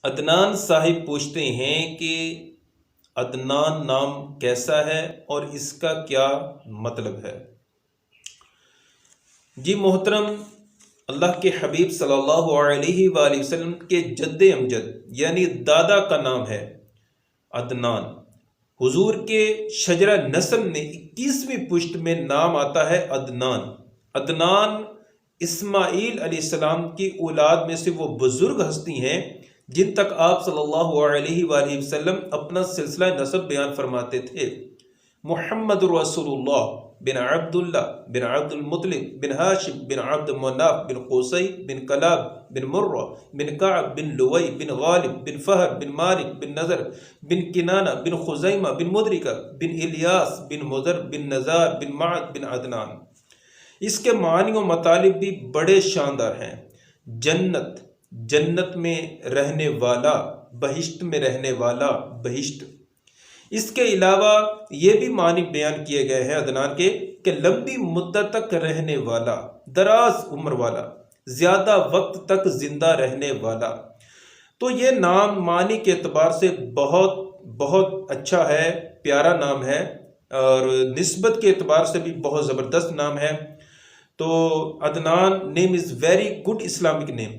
عدنان صاحب پوچھتے ہیں کہ عدنان نام کیسا ہے اور اس کا کیا مطلب ہے؟ جی محترم، اللہ کے حبیب صلی اللہ علیہ وآلہ وسلم کے جد امجد یعنی دادا کا نام ہے عدنان۔ حضور کے شجرہ نسب میں 21ویں پشت میں نام آتا ہے عدنان۔ عدنان اسماعیل علیہ السلام کی اولاد میں سے وہ بزرگ ہستی ہیں جن تک آپ صلی اللہ علیہ وآلہ وسلم اپنا سلسلہ نسب بیان فرماتے تھے۔ محمد رسول اللہ بن عبداللہ بن عبد المطلب بن ہاشم بن عبد مناف بن قصی بن کلاب بن مرہ بن کعب بن لوی بن غالب بن فہر بن مالک بن نضر بن کنانہ بن خزیمہ بن مدرکہ بن الیاس بن مضر بن نزار بن معد بن عدنان۔ اس کے معنی و مطالب بھی بڑے شاندار ہیں۔ جنت، جنت میں رہنے والا، بہشت میں رہنے والا، بہشت۔ اس کے علاوہ یہ بھی معنی بیان کیے گئے ہیں عدنان کے کہ لمبی مدت تک رہنے والا، دراز عمر والا، زیادہ وقت تک زندہ رہنے والا۔ تو یہ نام معنی کے اعتبار سے بہت بہت اچھا ہے، پیارا نام ہے، اور نسبت کے اعتبار سے بھی بہت زبردست نام ہے۔ تو Adnan name is very good Islamic name.